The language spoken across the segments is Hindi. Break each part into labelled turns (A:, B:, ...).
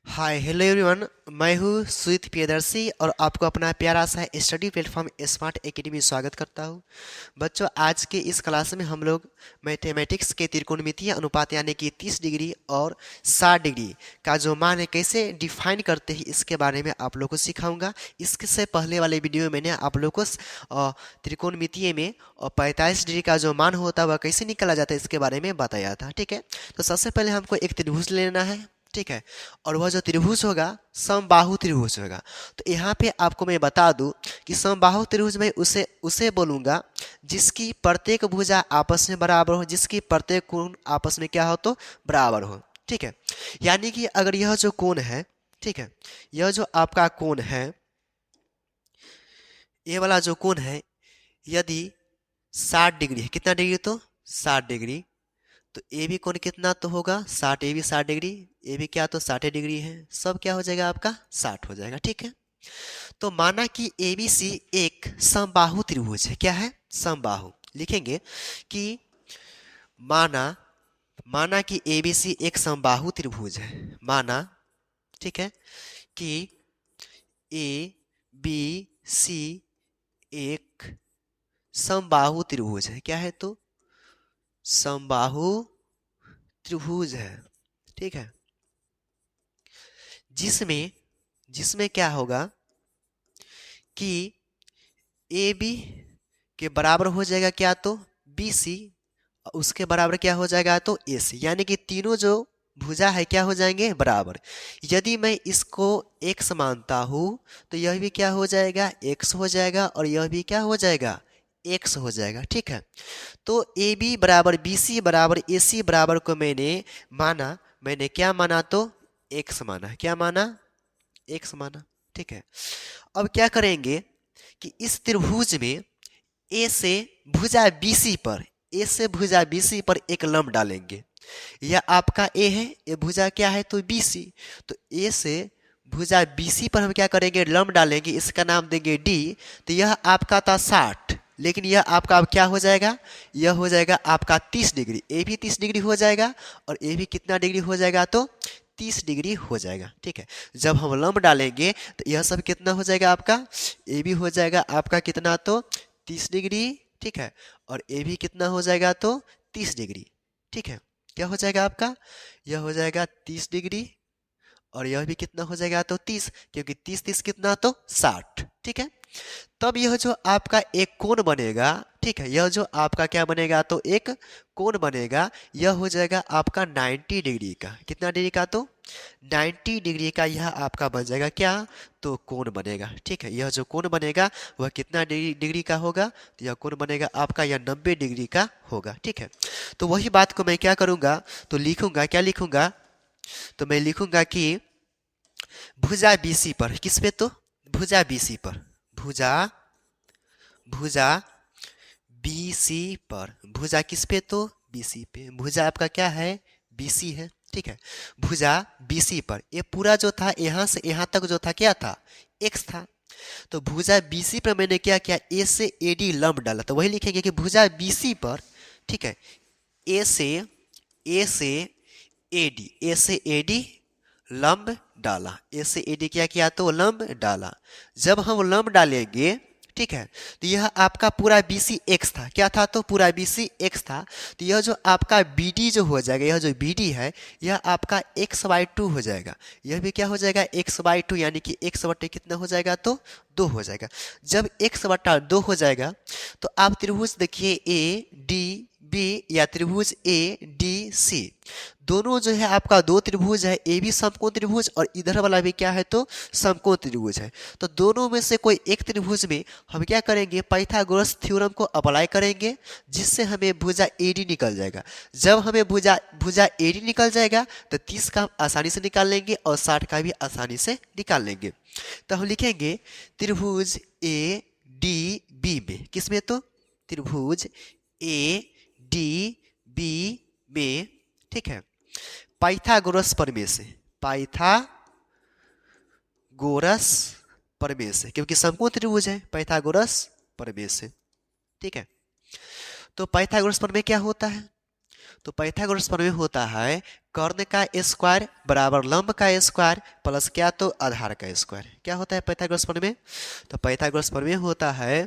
A: Hi hello everyone. मैं हूँ सुमित प्रियदर्शी और आपको अपना प्यारा सा स्टडी प्लेटफॉर्म स्मार्ट एकेडमी में स्वागत करता हूँ। बच्चों, आज के इस क्लास में हम लोग मैथमेटिक्स के त्रिकोणमितीय अनुपात यानी कि 30 डिग्री और 60 डिग्री का जो मान है कैसे डिफाइन करते हैं इसके बारे में आप लोग को सिखाऊंगा। इससे पहले वाले वीडियो में मैंने आप लोग को त्रिकोणमितीय में 45 डिग्री का जो मान होता है वह कैसे निकाला जाता है इसके बारे में बताया था। ठीक है, तो सबसे पहले हमको एक त्रिभुज लेना है। ठीक है, और वह जो त्रिभुज होगा समबाहु त्रिभुज होगा। तो यहाँ पे आपको मैं बता दूं कि समबाहु त्रिभुज में उसे उसे बोलूँगा जिसकी प्रत्येक भुजा आपस में बराबर हो, जिसकी प्रत्येक कोण आपस में क्या हो तो बराबर हो। ठीक है, यानी कि अगर यह जो कोण है, ठीक है, यह जो आपका कोण है, ये वाला जो कोण है, यदि 60 डिग्री है, कितना डिग्री तो 60 डिग्री, तो ए भी कोण कितना तो होगा 60, ए भी 60 डिग्री, ए भी क्या तो 60 डिग्री है, सब क्या हो जाएगा आपका 60 हो जाएगा। ठीक है, तो माना कि ए बी सी एक समबाहु त्रिभुज है। क्या है? समबाहु। लिखेंगे कि माना माना कि ए बी सी एक समबाहु त्रिभुज है। माना, ठीक है, कि ए बी सी एक समबाहु त्रिभुज है। क्या है तो समबाहु त्रिभुज है। ठीक है, जिसमें जिसमें क्या होगा कि ए बी के बराबर हो जाएगा क्या तो बी सी, उसके बराबर क्या हो जाएगा तो ए सी, यानी कि तीनों जो भुजा है क्या हो जाएंगे बराबर। यदि मैं इसको x मानता हूं तो यह भी क्या हो जाएगा x हो जाएगा और यह भी क्या हो जाएगा x हो जाएगा। ठीक है, तो ए बी बराबर बी सी बराबर ए सी बराबर को मैंने क्या माना तो x माना। क्या माना? x माना। ठीक है, अब क्या करेंगे कि इस त्रिभुज में ए से भुजा बीसी पर ए से भुजा बीसी पर एक लंब डालेंगे। यह आपका ए है, ये भुजा क्या है तो बीसी। तो ए से भुजा बीसी पर हम क्या करेंगे लंब डालेंगे, इसका नाम देंगे डी। तो यह आपका था 60, लेकिन यह आपका अब क्या हो जाएगा, यह हो जाएगा आपका 30 डिग्री। ए भी 30 डिग्री हो जाएगा और ए भी कितना डिग्री हो जाएगा तो 30 डिग्री हो जाएगा। ठीक है, जब हम लंब डालेंगे तो यह सब कितना हो जाएगा आपका, ए भी हो जाएगा आपका कितना तो 30 डिग्री। ठीक है, और ए भी कितना हो जाएगा तो 30 डिग्री। ठीक है, क्या हो जाएगा आपका, यह हो जाएगा 30 डिग्री और यह भी कितना हो जाएगा तो 30, क्योंकि 30 30 कितना तो 60। ठीक है, तब यह जो आपका एक कोण बनेगा, ठीक है, यह जो आपका क्या बनेगा तो एक कोण बनेगा, यह हो जाएगा आपका 90 डिग्री का। कितना डिग्री का तो 90 डिग्री का यह आपका बन जाएगा क्या तो कोण बनेगा। ठीक है, यह जो कोण बनेगा वह कितना डिग्री का होगा तो यह कोण बनेगा आपका यह 90 डिग्री का होगा। ठीक है, तो वही बात को मैं क्या करूंगा तो लिखूंगा, क्या लिखूंगा तो मैं लिखूंगा कि भुजा बीसी पर, किस पे तो भुजा बीसी पर, भुजा भुजा बीसी पर, भुजा किस पे तो बीसी पे, भुजा आपका क्या है बीसी है। ठीक है, भुजा बीसी पर ये पूरा जो था यहां से यहां तक जो था क्या था एक्स था। तो भुजा बीसी पर मैंने क्या किया ए से एडी लंब डाला, तो वही लिखेंगे कि भुजा बीसी पर, ठीक है, ए से ए से एडी, ए से एडी लंब डाला, ए से एडी क्या किया तो लंब डाला। जब हम लंब डालेंगे, ठीक है, तो यह आपका पूरा बीसी एक्स था। क्या था तो पूरा बीसी एक्स था। तो यह जो आपका बीडी जो हो जाएगा, यह जो बीडी है यह आपका x/2 हो जाएगा। यह भी क्या हो जाएगा x/2, यानी कि x बटे कितना हो जाएगा तो 2 हो जाएगा। जब x/2 हो जाएगा तो आप त्रिभुज देखिए ए डी बी या त्रिभुज ए डी सी, दोनों जो है आपका दो त्रिभुज है, ए भी समकोण त्रिभुज और इधर वाला भी क्या है तो समकोण त्रिभुज है। तो दोनों में से कोई एक त्रिभुज में हम क्या करेंगे पाइथागोरस थ्योरम को अप्लाई करेंगे, जिससे हमें भुजा एडी निकल जाएगा। जब हमें भुजा भुजा एडी निकल जाएगा तो 30 का हम आसानी से निकाल लेंगे और 60 का भी आसानी से निकाल लेंगे। तो हम लिखेंगे त्रिभुज ए डी बी में, किस में तो त्रिभुज ए डी बी में, ठीक है, पाइथागोरस प्रमेय से, पाइथागोरस प्रमेय से, क्योंकि समकोण त्रिभुज है, पाइथागोरस प्रमेय से। ठीक है, तो पाइथागोरस प्रमेय क्या होता है तो पाइथागोरस प्रमेय होता है कर्ण का स्क्वायर बराबर लंब का स्क्वायर प्लस क्या तो आधार का स्क्वायर। क्या होता है पाइथागोरस प्रमेय? तो पाइथागोरस प्रमेय होता है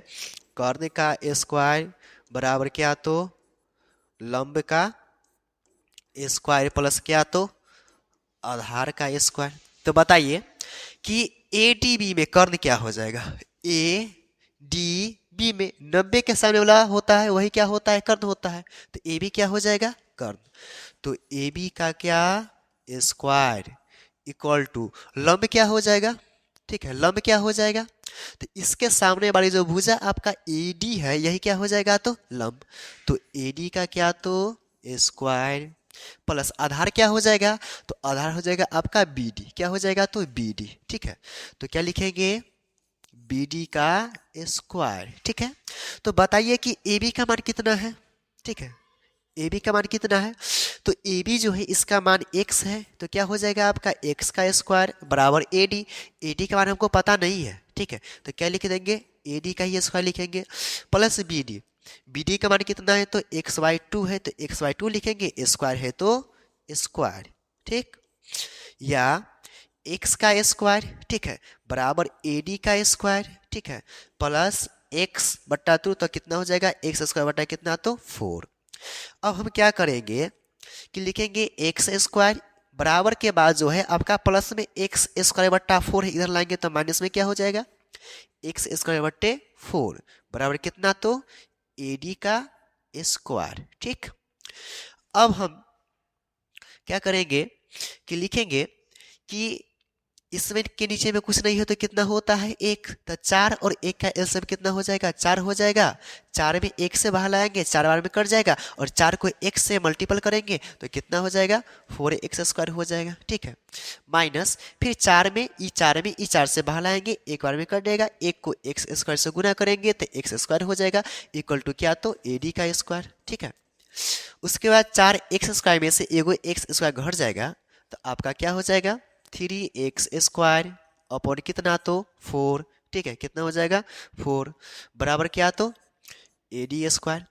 A: कर्ण का स्क्वायर बराबर क्या तो लंब का स्क्वायर प्लस क्या तो आधार का स्क्वायर। तो बताइए कि ए डी बी में कर्ण क्या हो जाएगा? ए डी बी में 90 के सामने वाला होता है वही क्या होता है? कर्ण होता है। तो ए बी क्या हो जाएगा? कर्ण। तो ए बी का क्या स्क्वायर इक्वल टू लंब क्या हो जाएगा? ठीक है, लंब क्या हो जाएगा? तो इसके सामने वाली जो भुजा आपका ए डी है यही क्या हो जाएगा? तो लंब। तो ए डी का क्या तो स्क्वायर प्लस आधार क्या हो जाएगा? तो आधार हो जाएगा आपका बी डी। क्या हो जाएगा? तो बी डी। ठीक है, तो क्या लिखेंगे? बी डी का स्क्वायर। ठीक है, तो बताइए कि ए बी का मान कितना है? ठीक है, ए बी का मान कितना है? तो ए बी जो है इसका मान x है, तो क्या हो जाएगा आपका x का स्क्वायर बराबर ए डी। ए डी का मान हमको पता नहीं है। ठीक है, तो क्या लिख देंगे? ए डी का ही स्क्वायर लिखेंगे plus b d. B d का मान कितना है? तो एक्स वाई टू है, तो एक्स वाई टू लिखेंगे, स्क्वायर है तो स्क्वायर। ठीक, या एक्स का स्क्वायर, ठीक है, बराबर ए डी का स्क्वायर, ठीक है, प्लस एक्स बट्टा टू, तो कितना हो जाएगा? एक्स स्क्वायर बट्टा कितना? तो 4। अब हम क्या करेंगे कि लिखेंगे एक्स स्क्वायर बराबर के बाद जो है आपका प्लस में एक्स स्क्वायर बट्टा 4 है, इधर लाएंगे तो माइनस में क्या हो जाएगा? एक्स स्क्वायर बट्टे 4 बराबर कितना? तो ए डी का स्क्वायर। ठीक, अब हम क्या करेंगे कि लिखेंगे कि इसमें के नीचे में कुछ नहीं है तो कितना होता है? 1। तो 4 और 1 का एलसीएम कितना हो जाएगा? 4 हो जाएगा। 4 में 1 से बाहर लाएंगे 4 बार में कट जाएगा, और 4 को 1 से मल्टीपल करेंगे तो कितना हो जाएगा? 4x स्क्वायर हो जाएगा। ठीक है, माइनस फिर 4 में ई 4 से बाहर लाएंगे 1 बार में कट जाएगा, 1 को x स्क्वायर से गुना करेंगे तो x स्क्वायर हो जाएगा इक्वल टू क्या? तो ए डी का स्क्वायर। ठीक है, उसके बाद 4x स्क्वायर में से एगो x स्क्वायर घट जाएगा तो आपका क्या हो जाएगा? 3x स्क्वायर अपॉन कितना? तो 4। ठीक है, कितना हो जाएगा? 4 बराबर क्या? तो ए डी स्क्वायर।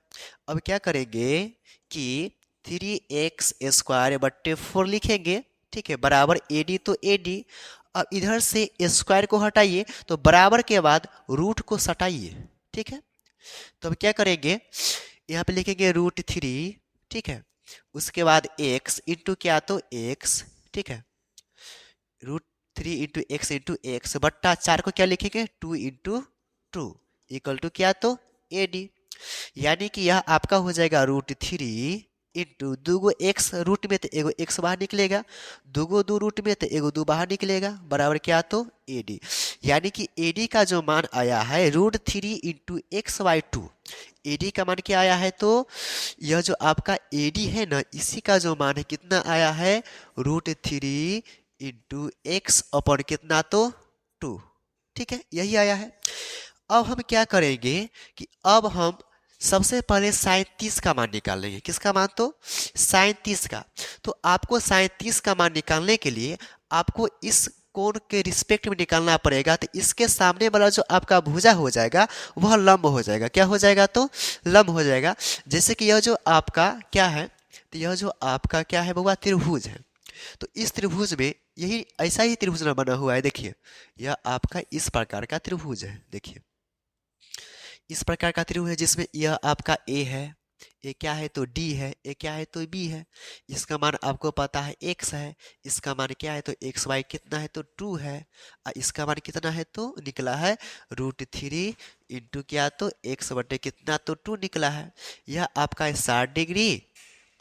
A: अब क्या करेंगे कि 3x स्क्वायर बट्टे 4 लिखेंगे, ठीक है, बराबर ए डी, तो ए डी। अब इधर से स्क्वायर को हटाइए तो बराबर के बाद रूट को सटाइए। ठीक है, तो अब क्या करेंगे? यहाँ पे लिखेंगे √3। ठीक है, उसके बाद x इंटू क्या? तो x। ठीक है, √3 इंटू एक्स इंटू एक्स बट्टा 4 को क्या लिखेंगे? 2 इंटू 2 इक्वल टू क्या? तो ए डी। यानी कि यह आपका हो जाएगा √3 इंटू 2 एक्स रूट में तो एगो एक्स बाहर निकलेगा, 2 रूट में तो एगो 2 बाहर निकलेगा बराबर क्या? तो ए डी। यानी कि ए डी का जो मान आया है √3 into x y two, a d का मान क्या आया है? तो यह जो आपका ए डी है ना, इसी का जो मान है कितना आया है? √3 इंटू एक्स अपॉन कितना? तो 2। ठीक है, यही आया है। अब हम क्या करेंगे कि अब हम सबसे पहले साइन 30 का मान निकाल लेंगे। किसका मान? तो साइन 30 का। तो आपको साइन 30 का मान निकालने के लिए आपको इस कोण के रिस्पेक्ट में निकालना पड़ेगा। तो इसके सामने वाला जो आपका भुजा हो जाएगा वह लंब हो जाएगा। क्या हो जाएगा? तो लंब हो जाएगा। जैसे कि यह जो आपका क्या है, तो यह जो आपका क्या है बउआ? त्रिभुज है। तो इस त्रिभुज में यही ऐसा ही त्रिभुज ना बना हुआ है। देखिए, यह आपका इस प्रकार का त्रिभुज है। देखिए, इस प्रकार का त्रिभुज है जिसमें यह आपका ए है, ए क्या है? तो डी है, ए क्या है? तो बी है। इसका मान आपको पता है x है, इसका मान क्या है? तो एक्स वाई कितना है? तो 2 है। और इसका मान कितना है? तो निकला है √3 इंटू क्या? तो x बटे कितना? तो 2 निकला है। यह आपका है 60 डिग्री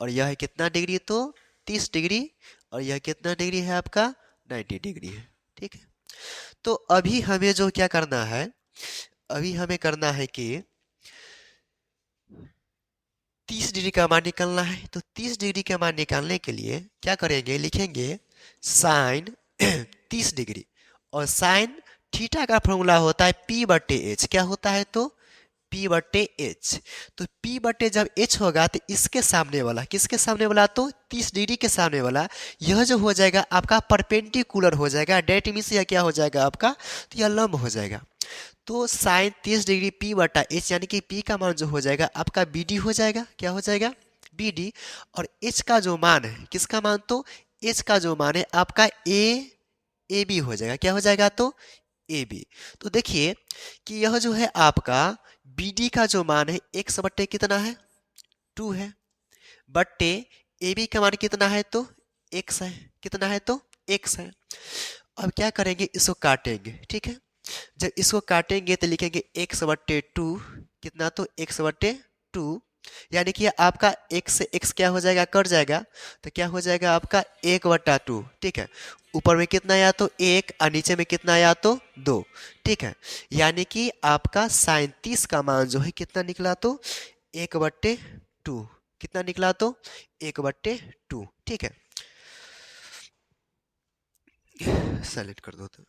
A: और यह है कितना डिग्री? तो 30 डिग्री। और यह कितना डिग्री है आपका? 90 डिग्री है। ठीक है, तो अभी हमें जो क्या करना है, अभी हमें करना है कि 30 डिग्री का मान निकालना है। तो 30 डिग्री का मान निकालने के लिए क्या करेंगे? लिखेंगे साइन 30 डिग्री, और साइन थीटा का फॉर्मूला होता है P बटे H। क्या होता है? तो P बटे H। तो P बटे जब H होगा तो इसके सामने वाला, किसके सामने वाला? तो 30 डिग्री के सामने वाला, यह जो हो जाएगा आपका परपेंडिकुलर हो जाएगा। डेट मीन्स यह क्या हो जाएगा आपका? तो यह लंब हो जाएगा। तो साइन 30 डिग्री P बटा H, यानी कि P का मान जो हो जाएगा आपका बी डी हो जाएगा। क्या हो जाएगा? B D. और एच का जो मान है, किसका मान, तो एच का जो मान है आपका ए बी हो जाएगा। क्या हो जाएगा, तो ए बी। तो देखिए कि यह जो है आपका बी डी का जो मान है एक्स बट्टे कितना है, 2 है, बट्टे ए बी का मान कितना है, तो एक्स है। कितना है, तो एक्स है। अब क्या करेंगे, इसको काटेंगे। ठीक है, जब इसको काटेंगे तो लिखेंगे एक्स बट्टे 2 कितना, तो एक्स बट्टे 2, यानी कि आपका एक्स से एक्स क्या हो जाएगा, कट जाएगा, तो क्या हो जाएगा आपका 1/2। ठीक है, ऊपर में कितना आया, तो 1, और नीचे में कितना आया, तो 2। ठीक है, यानी कि आपका साइन 30 का मान जो है कितना निकला, तो 1/2। कितना निकला, तो 1/2। ठीक है, सेलेक्ट कर दो तो।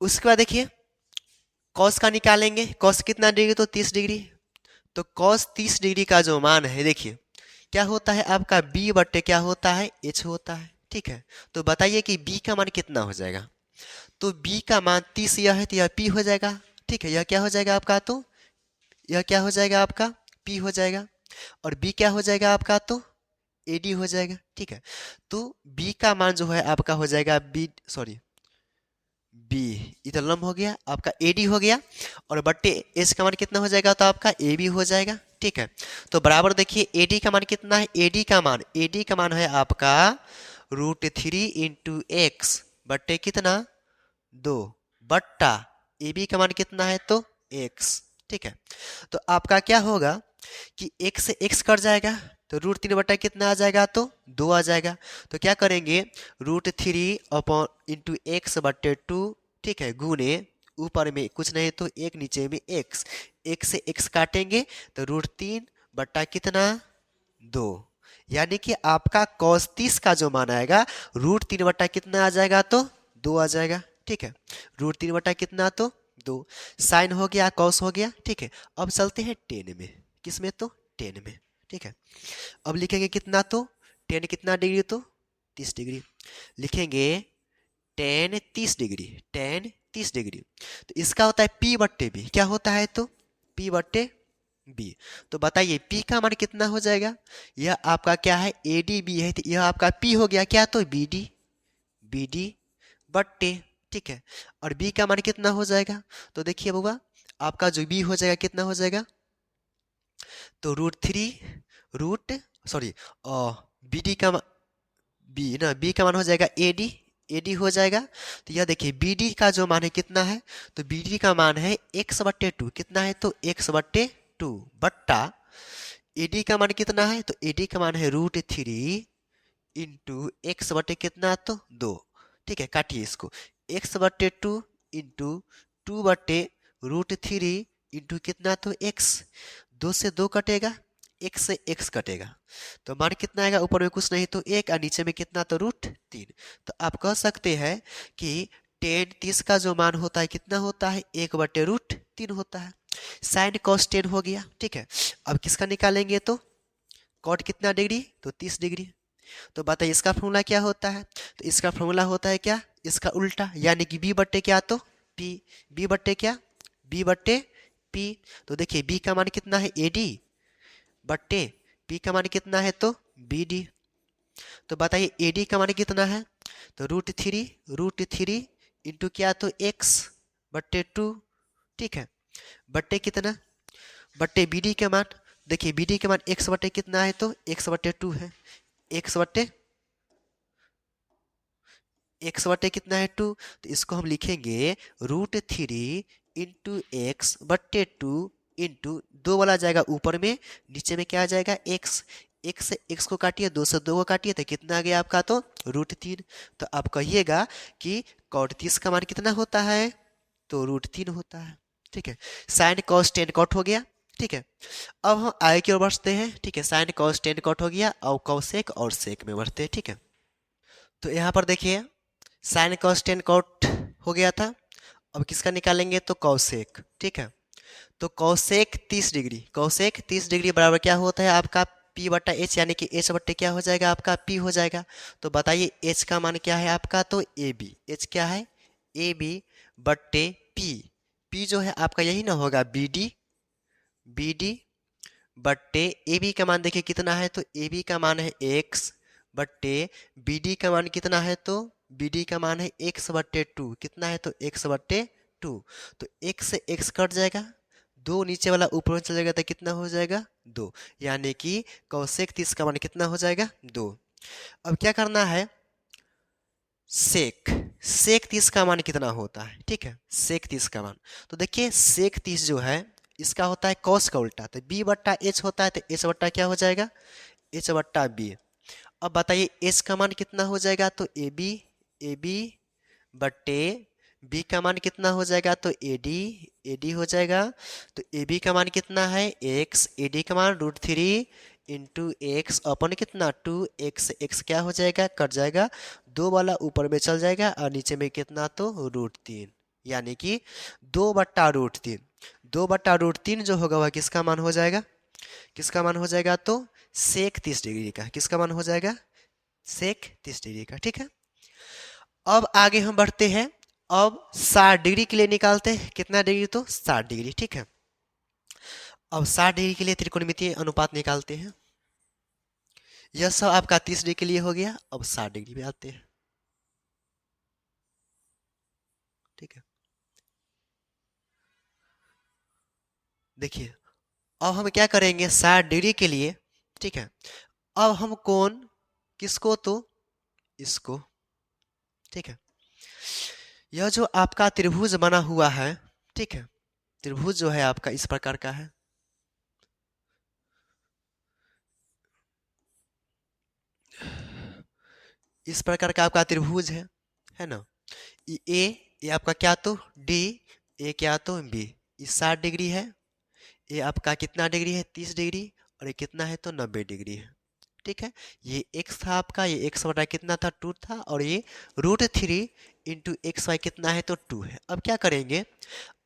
A: उसके बाद देखिए कॉस का निकालेंगे। कॉस कितना डिग्री, तो 30 डिग्री। तो कॉस 30 डिग्री का जो मान है, देखिए क्या होता है आपका b बट्टे क्या होता है, h होता है। ठीक है, तो बताइए कि b का मान कितना हो जाएगा। तो b का मान 30 यह है, तो यह p हो जाएगा। ठीक है, यह क्या हो जाएगा आपका, तो यह क्या हो जाएगा आपका p हो जाएगा। और b क्या हो जाएगा आपका, तो ad हो जाएगा। ठीक है, तो b का मान जो है आपका हो जाएगा बी, इधर लंब हो गया आपका एडी हो गया, और बट्टे एच का मान कितना हो जाएगा, तो आपका ए बी हो जाएगा। ठीक है, तो बराबर देखिए एडी का मान कितना है, एडी का मान है आपका √3 × बट्टे कितना, 2, बट्टा ए बी का मान कितना है, तो x। ठीक है, तो आपका क्या होगा कि x से x कट जाएगा, तो √3 बट्टा कितना आ जाएगा, तो 2 आ जाएगा। तो क्या करेंगे, √3/(x/2)। ठीक है, गुने ऊपर में कुछ नहीं तो एक, नीचे में x। x से x काटेंगे तो √3 बट्टा कितना, 2, यानी कि आपका cos 30 का जो मान आएगा √3 बट्टा कितना आ जाएगा, तो 2 आ जाएगा। ठीक है, √3 बट्टा कितना, तो 2। साइन हो गया, कॉस हो गया। ठीक है, अब चलते हैं टेन में। किस में, तो टेन में। ठीक है, अब लिखेंगे कितना, तो टेन कितना डिग्री, तो 30 डिग्री। लिखेंगे टेन 30 डिग्री, टेन 30 डिग्री। तो इसका होता है p बट्टे बी। क्या होता है, तो p बट्टे बी। तो बताइए p का मान कितना हो जाएगा, यह आपका क्या है ADB है, तो यह आपका p हो गया क्या, तो BD बट्टे। ठीक है, और b का मान कितना हो जाएगा, तो देखिए बउआ आपका जो b हो जाएगा कितना हो जाएगा, तो बी डी का बी का मान हो जाएगा एडी हो जाएगा। तो यह देखिए बी डी का जो मान है कितना है, तो बी डी का मान है x/2। कितना है, तो x/2 बट्टा एडी का मान कितना है, तो एडी का मान है √3 इंटू एक्स बटे कितना, तो 2। ठीक है, काटिए इसको, x/2 इंटू 2/√3 इंटू कितना, तो x। 2 से 2 कटेगा, x से x कटेगा, तो मान कितना आएगा, ऊपर में कुछ नहीं तो 1, और नीचे में कितना, तो √3। तो आप कह सकते हैं कि टेन 30 का जो मान होता है कितना होता है, 1/√3 होता है। साइन कॉस 10 हो गया। ठीक है, अब किसका निकालेंगे, तो कॉट कितना डिग्री, तो 30 डिग्री। तो बताइए इसका फॉर्मूला क्या होता है, तो इसका फॉर्मूला होता है क्या, इसका उल्टा, यानी कि b बट्टे क्या, तो p। b बट्टे क्या, b बट्टे p। तो देखिए b का मान कितना है ad बट्टे p का मान कितना है, तो bd। तो बताइए ad का मान कितना है, तो √3 इंटू क्या, तो x/2। ठीक है, बट्टे कितना, बट्टे bd का मान। देखिए bd का मान x बट्टे कितना है, तो x/2 है। x बटे कितना है, 2। तो इसको हम लिखेंगे √3 इंटू x/2 इंटू 2 वाला जाएगा ऊपर में, नीचे में क्या आ जाएगा, x। x से x को काटिए, 2 से 2 को काटिए, तो कितना आ गया आपका, तो √3। तो आप कहिएगा कि cot 30 का मान कितना होता है, तो √3 होता है। ठीक है, साइन कॉस 10 कट हो गया। ठीक है, अब हम आगे की ओर बढ़ते हैं। ठीक है, साइन कॉस 10 कट हो गया, और कॉसेक और सेक में बढ़ते हैं। ठीक है, तो यहाँ पर देखिए साइन कॉस 10 कट हो गया था। अब किसका निकालेंगे, तो कॉसेक। ठीक है, तो कॉसेक 30 डिग्री, कॉसेक 30 डिग्री बराबर क्या होता है आपका p/h, यानी कि h बट्टे क्या हो जाएगा आपका p हो जाएगा। तो बताइए h का मान क्या है आपका, तो ab। h क्या है, ab बट्टे p। p जो है आपका यही ना होगा bd बट्टे ए बी का मान देखिए कितना है, तो ए बी का मान है x बट्टे बी डी का मान कितना है, तो बी डी का मान है x बट्टे 2, कितना है तो x बट्टे 2। तो x से x कट जाएगा, दो नीचे वाला ऊपर में चल जाएगा तो कितना हो जाएगा 2, यानी कि कौशेक 30 का मान कितना हो जाएगा 2। अब क्या करना है, सेक सेक 30 का मान कितना होता है, ठीक है, सेक 30 का मान, तो देखिए सेक 30 जो है इसका होता है कॉस का उल्टा, तो b बट्टा एच होता है, तो एच बट्टा क्या हो जाएगा एच बट्टा बी। अब बताइए एच का मान कितना हो जाएगा, तो ए बी बट्टे बी का मान कितना हो जाएगा, तो ए डी हो जाएगा। तो ए बी का मान कितना है एक्स, ए डी का मान √3 इंटू एक्स अपन कितना 2x, एक्स क्या हो जाएगा कट जाएगा, दो वाला ऊपर में चल जाएगा और नीचे में कितना तो √3, यानी कि 2/√3। 2/√3 जो होगा वह किसका मान हो जाएगा, किसका मान हो जाएगा, तो सेक 30 डिग्री का, किसका मान हो जाएगा सेक 30 डिग्री का, ठीक है। अब आगे हम बढ़ते हैं, अब 60 डिग्री के लिए निकालते हैं, कितना डिग्री तो 60 डिग्री, ठीक है। अब 60 डिग्री के लिए त्रिकोणमितीय अनुपात निकालते हैं, यह सब आपका 30 डिग्री के लिए हो गया। अब 60 डिग्री पे आते हैं, ठीक है। देखिए अब हम क्या करेंगे 60 डिग्री के लिए, ठीक है। अब हम कोण किसको, तो इसको, ठीक है। यह जो आपका त्रिभुज बना हुआ है, ठीक है, त्रिभुज जो है आपका इस प्रकार का है, इस प्रकार का आपका त्रिभुज है ना। ये आपका क्या तो डी, ए क्या तो बी, ये 60 डिग्री है, ये आपका कितना डिग्री है 30 डिग्री, और ये कितना है तो 90 डिग्री है, ठीक है। ये x था आपका, ये x बटा कितना था 2 था, और ये √3 इंटू एक्स वाई कितना है तो 2 है। अब क्या करेंगे,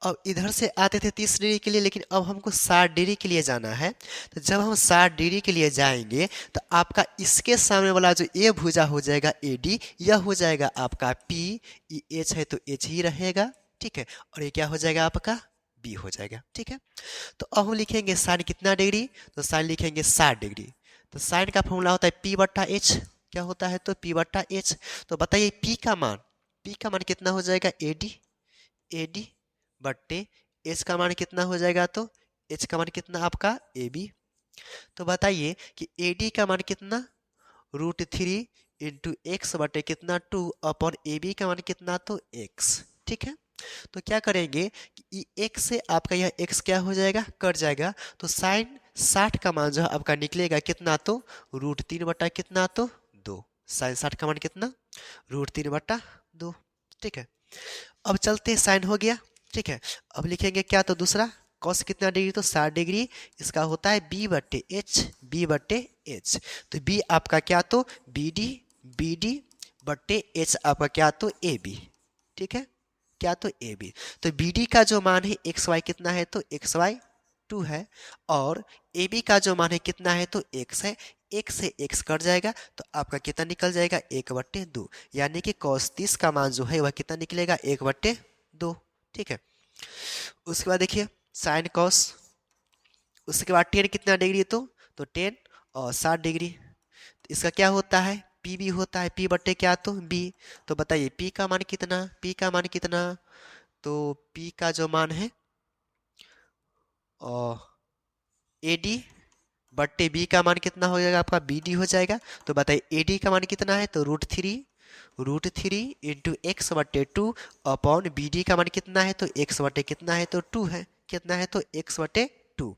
A: अब इधर से आते थे 30 डिग्री के लिए, लेकिन अब हमको 60 डिग्री के लिए जाना है। तो जब हम 60 डिग्री के लिए जाएंगे तो आपका इसके सामने वाला जो ए भुजा हो जाएगा ए डी, यह हो जाएगा आपका पी, एच है तो एच ही रहेगा, ठीक है, और ये क्या हो जाएगा आपका बी हो जाएगा, ठीक है। तो अब हम लिखेंगे साइन कितना डिग्री, तो साइन लिखेंगे 60 डिग्री। तो साइन का फॉर्मूला होता है पी बट्टा एच, क्या होता है तो पी बट्टा एच। तो बताइए पी का मान कितना हो जाएगा ए डी बट्टे एच का मान कितना हो जाएगा, तो एच का मान कितना आपका ए बी। तो बताइए कि ए डी का मान कितना √3 इंटू एक्स बटे कितना 2 अपॉन ए बी का मान कितना तो x, ठीक है। तो क्या करेंगे कि x से आपका यह x क्या हो जाएगा कट जाएगा, तो साइन 60 का मान जो है आपका निकलेगा कितना तो √3 बटा कितना तो 2, साइन 60 का मान कितना √3/2, ठीक है। अब चलते साइन हो गया, ठीक है। अब लिखेंगे क्या तो दूसरा कॉस कितना डिग्री, तो 60 डिग्री, इसका होता है बी बट्टे एच। तो बी आपका क्या तो बी डी बट्टे एच आपका क्या तो ए बी, ठीक है, क्या तो ए बी। तो बी डी का जो मान है एक्स वाई कितना है तो एक्स वाई 2 है, और ए बी का जो मान है कितना है तो x है, x से x कट जाएगा तो आपका कितना निकल जाएगा 1/2, यानी कि cos 30 का मान जो है वह कितना निकलेगा 1/2, ठीक है। उसके बाद देखिए साइन कॉस, उसके बाद टेन कितना डिग्री, तो 10 और 60 डिग्री, तो इसका क्या होता है पी बी होता है, पी बट्टे क्या तो बी। तो बताइए पी का मान कितना, तो पी का जो मान है ए डी बट्टे बी का मान कितना हो जाएगा आपका बी डी हो जाएगा। तो बताइए ए डी का मान कितना है तो √3 इंटू एक्स बट्टे 2 अपॉन बी डी का मान कितना है तो एक्स बट्टे कितना है तो 2 है, कितना है तो एक्स बट्टे 2।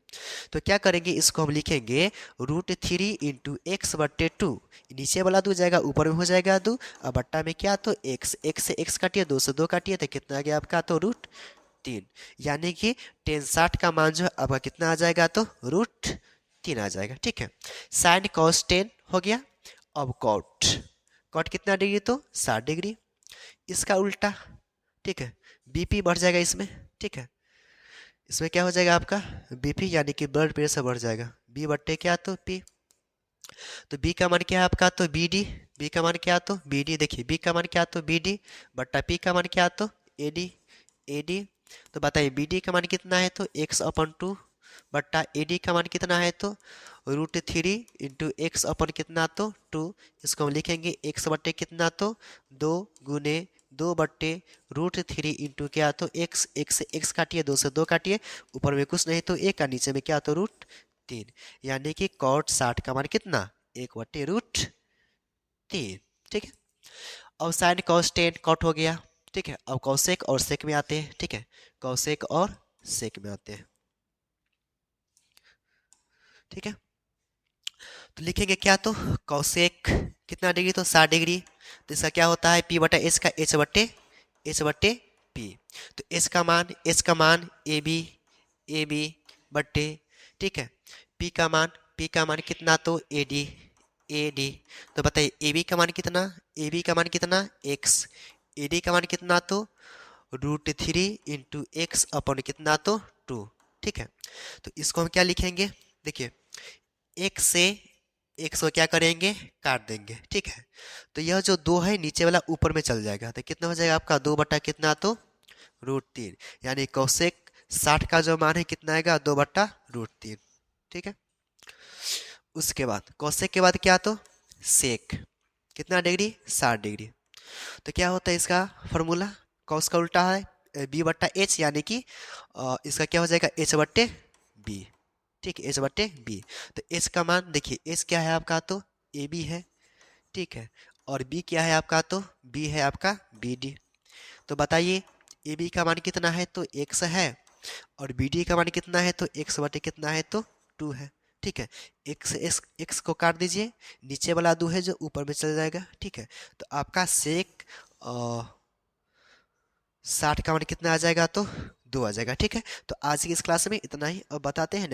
A: तो क्या करेंगे इसको हम लिखेंगे √3 इंटू एक्स बट्टे 2, नीचे वाला 2 जाएगा ऊपर में हो जाएगा 2, और बट्टा में क्या तो x से x काटिए 2 से 2 काटिए तो कितना आ गया आपका तो √3, यानी कि 1060 का मान जो है आपका कितना आ जाएगा तो √3 आ जाएगा, ठीक है। साइन कॉस 10 हो गया। अब कॉट कितना डिग्री तो 60 डिग्री, इसका उल्टा, ठीक है, बीपी बढ़ जाएगा इसमें, ठीक है, इसमें क्या हो जाएगा आपका बीपी, यानी कि ब्लड प्रेशर बढ़ जाएगा, बी बट्टे क्या तो पी। तो बी का मान क्या है आपका तो बी का मान क्या तो बी डी, देखिए बी का मान क्या तो बी डी बट्टा पी का मान क्या तो ए डी। तो बताइए बी डी का मान कितना है तो x/2, बट्टा ए डी का मान कितना है तो √3 × x कितना तो 2। इसको हम लिखेंगे x बट्टे कितना तो 2 गुने 2/√3 क्या तो x, एक से x काटिए, 2 से 2 काटिए, ऊपर में कुछ नहीं तो 1 का, नीचे में क्या तो √3, यानी कि cot 60 का मान कितना 1/√3। ठीक है। अब साइन cos tan कॉट हो गया। ठीक है। अब कौसेक और सेक में आते हैं। ठीक है, कौसेक और सेक में आते हैं। ठीक है, तो लिखेंगे क्या तो कौसेक कितना डिग्री तो 60 डिग्री। तो इसका क्या होता है P/H का H/P। तो एच का मान ए बी बट्टे, ठीक है, P का मान कितना तो ए डी। तो बताइए ए बी का मान कितना x, ए डी का मान कितना तो √3 × x कितना तो 2। ठीक है, तो इसको हम क्या लिखेंगे, देखिए एक से एक को क्या करेंगे काट देंगे। ठीक है, तो यह जो 2 है नीचे वाला ऊपर में चल जाएगा, तो कितना हो जाएगा आपका 2 बट्टा कितना तो √3, यानी कौसेक 60 का जो मान है कितना आएगा 2/√3। ठीक है, उसके बाद कौसेक के बाद क्या तो सेक कितना डिग्री 60 डिग्री। तो क्या होता है इसका फॉर्मूला, कॉस का उल्टा है B/H, यानी कि इसका क्या हो जाएगा H/B। ठीक है, H/B। तो H का मान देखिए, H क्या है आपका तो AB है। ठीक है, और B क्या है आपका तो B है आपका BD। तो बताइए AB का मान कितना है तो x है, और BD का मान कितना है तो x/, कितना है तो 2 है। ठीक है, x को काट दीजिए, नीचे वाला 2 है जो ऊपर में चल जाएगा। ठीक है, तो आपका सेक 60 का मान कितना आ जाएगा तो 2 आ जाएगा। ठीक है, तो आज की इस क्लास में इतना ही। अब बताते हैं